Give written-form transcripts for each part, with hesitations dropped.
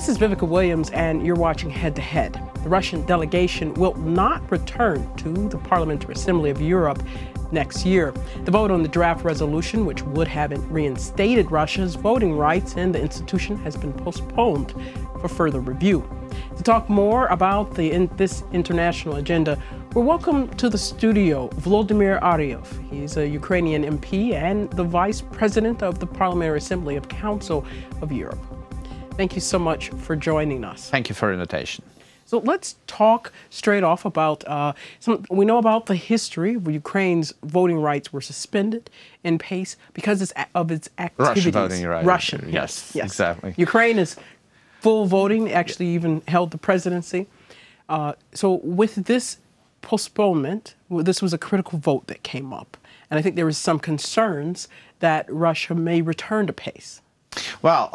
This is Vivica Williams, and you're watching Head to Head. The Russian delegation will not return to the Parliamentary Assembly of Europe next year. The vote on the draft resolution, which would have reinstated Russia's voting rights in the institution, has been postponed for further review. To talk more about this international agenda, we're welcome to the studio Volodymyr Ariev. He's a Ukrainian MP and the Vice President of the Parliamentary Assembly of Council of Europe. Thank you so much for joining us. Thank you for the invitation. So let's talk straight off about we know about the history where Ukraine's voting rights were suspended in pace because of its activities. Russian voting rights. Russian, yes, yes, exactly. Ukraine is full voting, actually even held the presidency. So with this postponement, this was a critical vote that came up. And I think there was some concerns that Russia may return to pace. Well,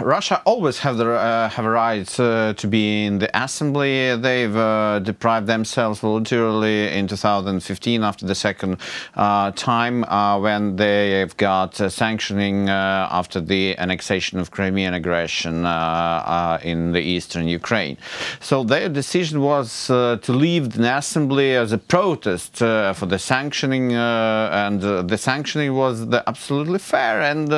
Russia always have a right to be in the assembly. They've deprived themselves voluntarily in 2015 after the second time when they've got sanctioning after the annexation of Crimean aggression in the eastern Ukraine. So their decision was to leave the assembly as a protest for the sanctioning, and the sanctioning was absolutely fair, and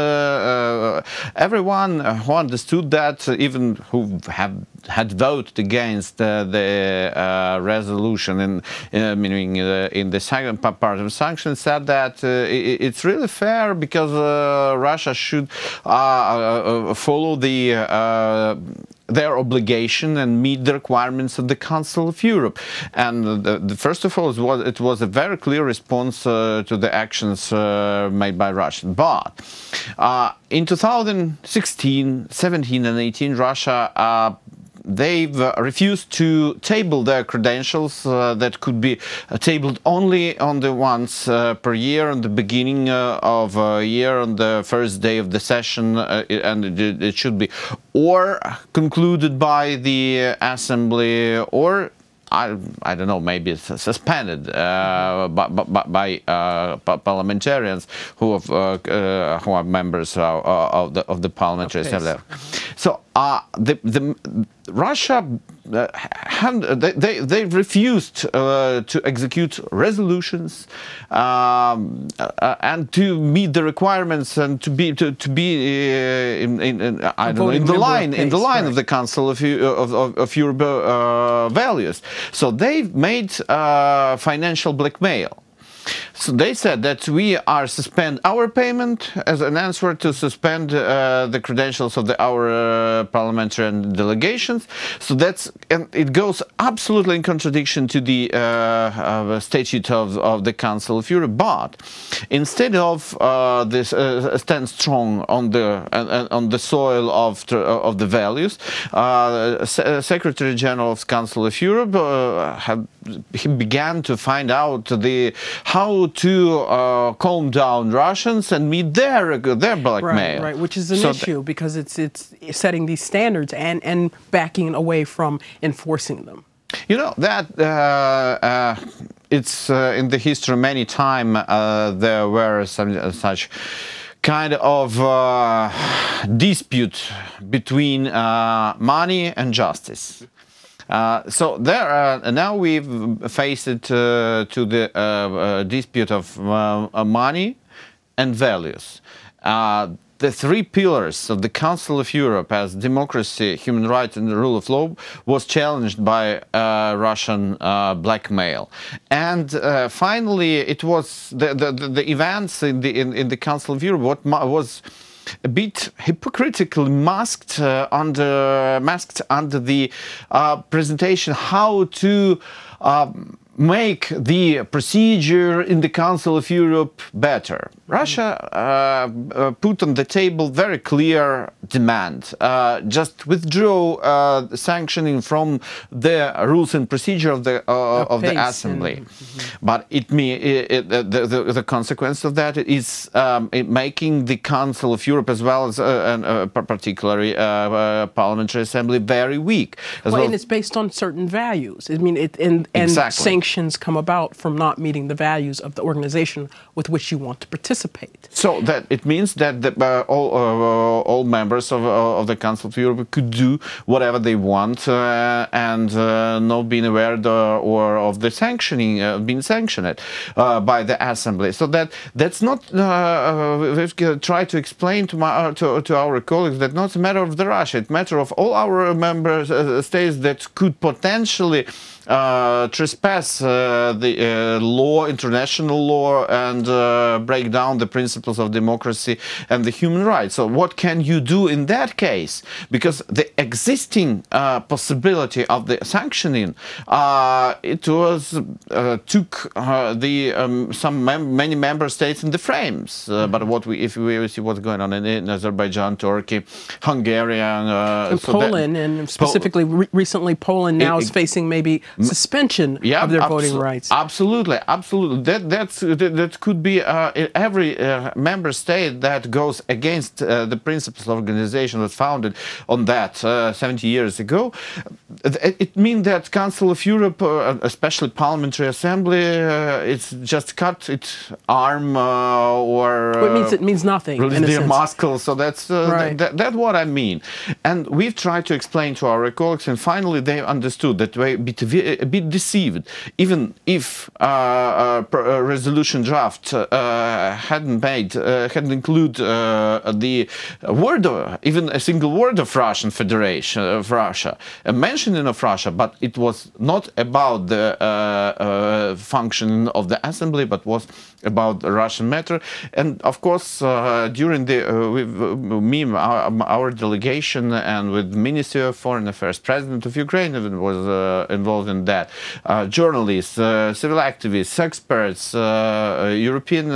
everyone who understood that, even who had voted against the resolution, meaning in the second part of sanctions, said that it's really fair because Russia should follow their obligation and meet the requirements of the Council of Europe. And first of all, it was a very clear response to the actions made by Russia. But in 2016, 17 and 18, Russia they've refused to table their credentials that could be tabled only on the once per year, on the beginning of a year, on the first day of the session, and it should be or concluded by the assembly, or I don't know, maybe it's suspended by parliamentarians who are members of the Parliamentary Assembly. So Russia they refused to execute resolutions and to meet the requirements and to be in the line of the Council of Europe values. So they've made financial blackmail. So they said that we are suspend our payment as an answer to suspend the credentials of our parliamentary delegations. So it goes absolutely in contradiction to the statute of the Council of Europe. But instead of this stand strong on the soil of the values, Secretary General of the Council of Europe he began to find out how to calm down Russians and meet their blackmail. Right, which is an issue because it's setting these standards and backing away from enforcing them. You know that it's in the history many times there were some such kind of dispute between money and justice. So now we've faced it to the dispute of money and values. The three pillars of the Council of Europe as democracy, human rights and the rule of law was challenged by Russian blackmail. And finally it was the events in the Council of Europe what was a bit hypocritically masked under the presentation how to make the procedure in the Council of Europe better. Russia put on the table very clear demand. Just withdraw sanctioning from the rules and procedure of the Assembly. But the consequence of that is making the Council of Europe as well as particularly Parliamentary Assembly very weak. And it's based on certain values. I mean, and exactly. sanctions come about from not meeting the values of the organization with which you want to participate. So that it means that all members of the Council of Europe could do whatever they want and not being aware of the sanctioning, being sanctioned by the Assembly. So that's not. We've tried to explain to our colleagues that not a matter of the Russia, it's a matter of all our member states that could potentially trespass the law, international law, and break down the principles of democracy and the human rights. So what can you do in that case? Because the existing possibility of the sanctioning, it was took many member states in the frames. But if we see what's going on in Azerbaijan, Turkey, Hungary, and Poland, and specifically recently Poland now is facing maybe suspension of their voting rights. Absolutely, absolutely. That could be every member state that goes against the principles of organization was founded on that 70 years ago. It means that Council of Europe, especially Parliamentary Assembly, it's just cut its arm it means nothing. Their muscle. So that's right. That's what I mean. And we've tried to explain to our colleagues, and finally they understood that we a bit deceived. Even if a resolution draft hadn't included the word, even a single word of Russian Federation, of Russia, a mentioning of Russia, but it was not about the function of the Assembly, but was about the Russian matter. And of course, during our delegation and with Ministry of Foreign Affairs, President of Ukraine even was involved in that. Journalists, civil activists, experts, European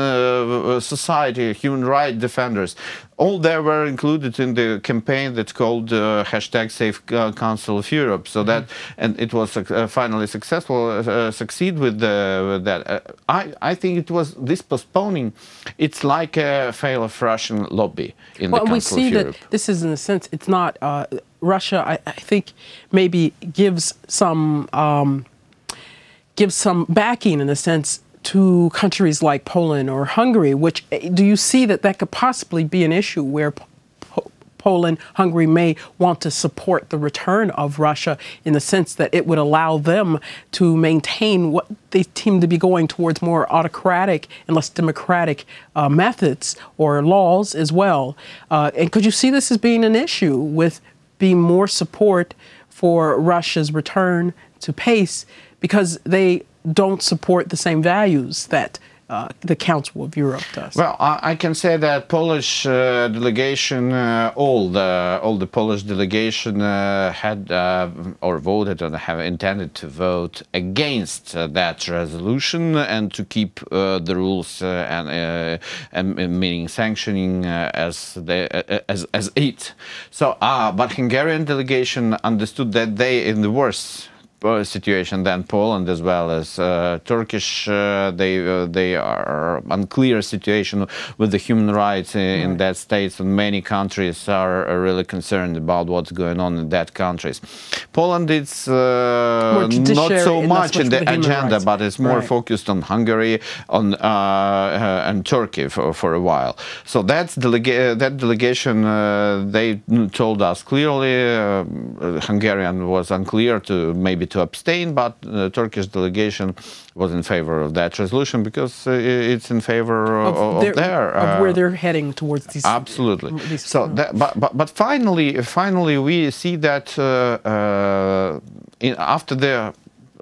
society, human rights defenders, all they were included in the campaign that's called hashtag Safe Council of Europe. So that, and it was finally successful, succeed with that. I think it was this postponing. It's like a fail of Russian lobby in the Council of Europe. Well, we see that this is, in a sense, it's not Russia. I think maybe gives some backing, in a sense, to countries like Poland or Hungary, which, do you see that could possibly be an issue where Poland, Hungary may want to support the return of Russia in the sense that it would allow them to maintain what they seem to be going towards more autocratic and less democratic methods or laws as well? And could you see this as being an issue with being more support for Russia's return to pace because they don't support the same values that the Council of Europe does? Well, I can say that Polish delegation, all the Polish delegation had or voted or have intended to vote against that resolution and to keep the rules and meaning sanctioning as it. So, but Hungarian delegation understood that they in the worst situation than Poland as well as Turkish. They are unclear situation with the human rights in that states, and many countries are really concerned about what's going on in that countries. Poland is not so much in the agenda, but it's more focused on Hungary, on and Turkey for a while. So that delegation they told us clearly. Hungarian was unclear to abstain, but the Turkish delegation was in favor of that resolution because it's in favor of where they're heading towards these. Absolutely. So, but finally, we see that after the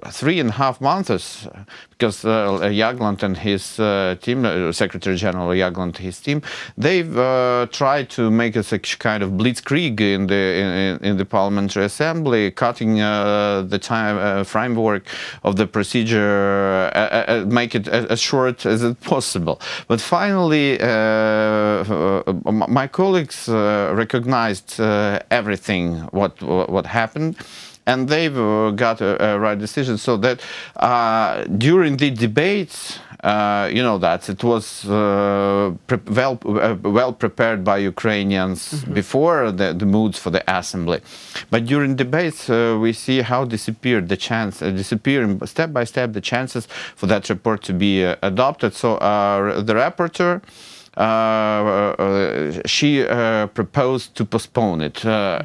3.5 months, because Jagland and his team, Secretary General Jagland and his team, they've tried to make a kind of blitzkrieg in the Parliamentary Assembly, cutting the time framework of the procedure, make it as short as possible. But finally, my colleagues recognized everything what happened. and they've got a right decision. So that during the debates, you know that it was well prepared by Ukrainians before the moods for the assembly, but during debates we see how disappearing step by step the chances for that report to be adopted. So the rapporteur, she proposed to postpone it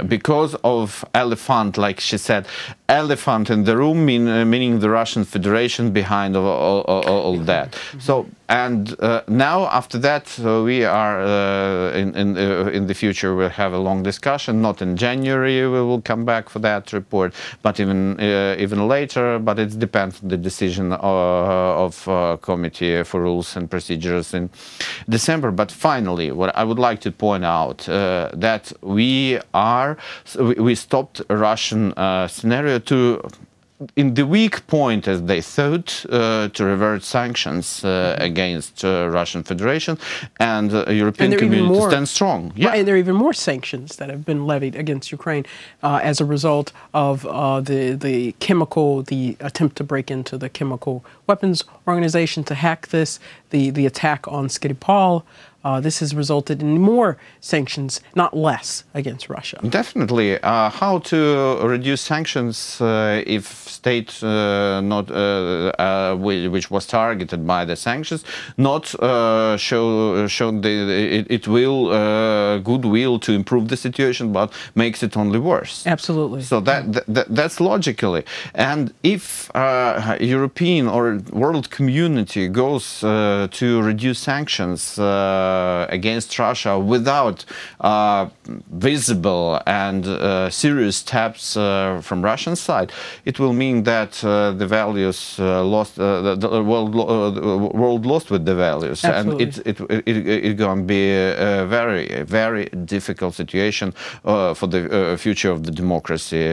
because of elephant, like she said, elephant in the room, meaning the Russian Federation behind all that. So, and now after that, we are in the future we'll have a long discussion. Not in January we will come back for that report, but even later. But it depends on the decision of Committee for Rules and Procedures in December. But finally, what I would like to point out that we stopped a Russian scenario in the weak point, as they thought, to revert sanctions against Russian Federation and European community to stand strong. Yeah. Right, and there are even more sanctions that have been levied against Ukraine as a result of the attempt to break into the chemical weapons organization, to hack this, the attack on Skripal. This has resulted in more sanctions, not less, against Russia. Definitely. How to reduce sanctions if state which was targeted by the sanctions not shown goodwill to improve the situation, but makes it only worse. Absolutely. So that's logically. And if European or world community goes to reduce sanctions against Russia without visible and serious steps from Russian side, it will mean that the values lost, the world lost with the values. Absolutely. And it's going to be a very, very difficult situation for the future of the democracy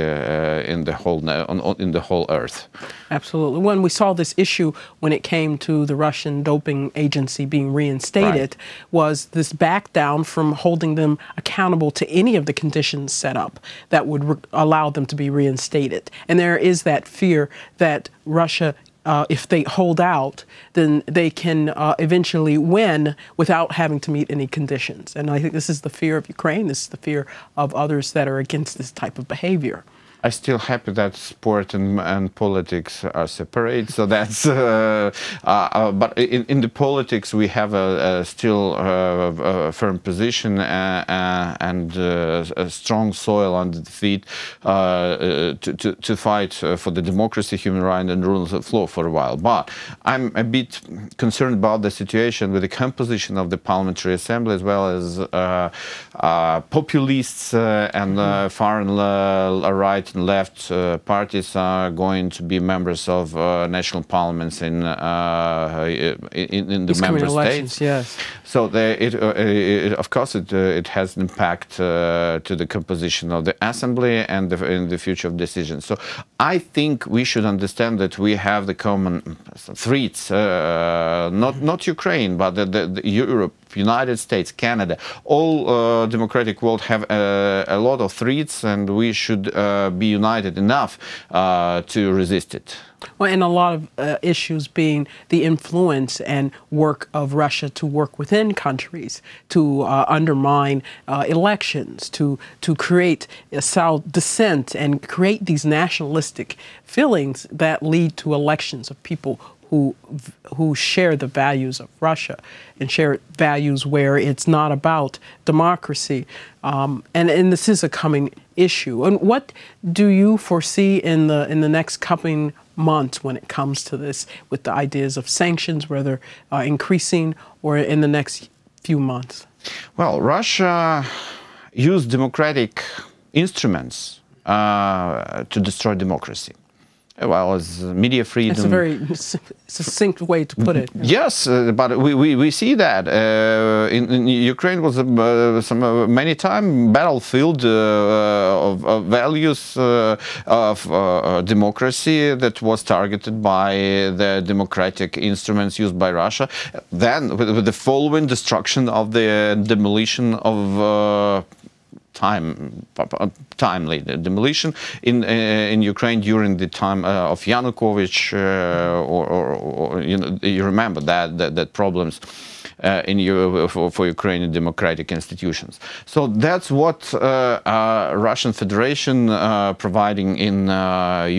in the whole earth. Absolutely. When we saw this issue when it came to the Russian doping agency being reinstated, was this back down from holding them accountable to any of the conditions set up that would allow them to be reinstated. And there is that fear that Russia, if they hold out, then they can eventually win without having to meet any conditions. And I think this is the fear of Ukraine. This is the fear of others that are against this type of behavior. I'm still happy that sport and politics are separate. So that's, but in the politics we have a still firm position and a strong soil under the feet to fight for the democracy, human rights, and rules of law for a while. But I'm a bit concerned about the situation with the composition of the Parliamentary Assembly, as well as populists and far and right and left parties are going to be members of national parliaments in the member states. Yes. So of course it has an impact to the composition of the assembly and in the future of decisions. So I think we should understand that we have the common threats, not Ukraine, but the Europe, United States, Canada, all democratic world have a lot of threats, and we should be united enough to resist it. Well, and a lot of issues being the influence and work of Russia to work within countries, to undermine elections, to create dissent and create these nationalistic feelings that lead to elections of people who share the values of Russia and share values where it's not about democracy. And this is a coming issue. And what do you foresee in the next coming months when it comes to this, with the ideas of sanctions, whether increasing or in the next few months? Well, Russia used democratic instruments to destroy democracy. Well, as media freedom. That's a very succinct way to put it. Yes, but we see that in Ukraine was many times battlefield of values of democracy that was targeted by the democratic instruments used by Russia. Then, with the following destruction of the demolition of timely demolition in Ukraine during the time of Yanukovych, or you remember that problems for Ukrainian democratic institutions. So that's what Russian Federation providing in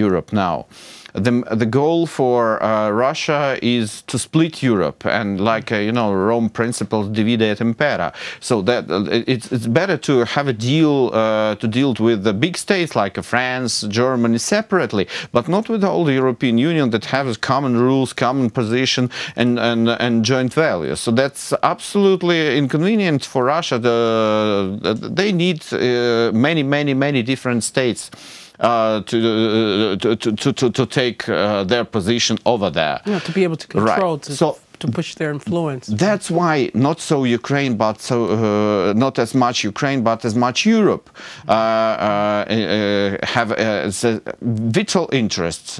Europe now. The goal for Russia is to split Europe, and like Rome principles, divide et impera. So that it's better to have a deal to deal with the big states like France, Germany separately, but not with all the European Union that has common rules, common position, and joint values. So that's absolutely inconvenient for Russia. They need many different states to take their position over there. Yeah, to be able to control, right. To push their influence. That's why not so Ukraine, but not as much Ukraine, but as much Europe have vital interests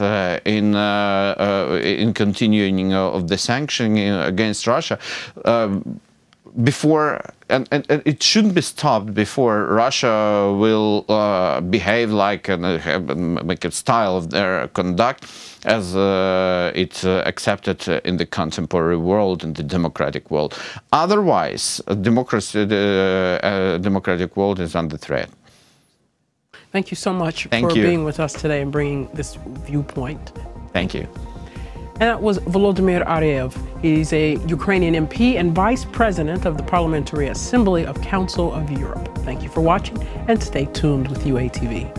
in continuing of the sanctioning against Russia. Before, and it shouldn't be stopped before Russia will behave like make a style of their conduct as it's accepted in the contemporary world, in the democratic world. Otherwise, the democratic world is under threat. Thank you so much for being with us today and bringing this viewpoint. Thank you. And that was Volodymyr Ariev. He's a Ukrainian MP and Vice President of the Parliamentary Assembly of Council of Europe. Thank you for watching, and stay tuned with UATV.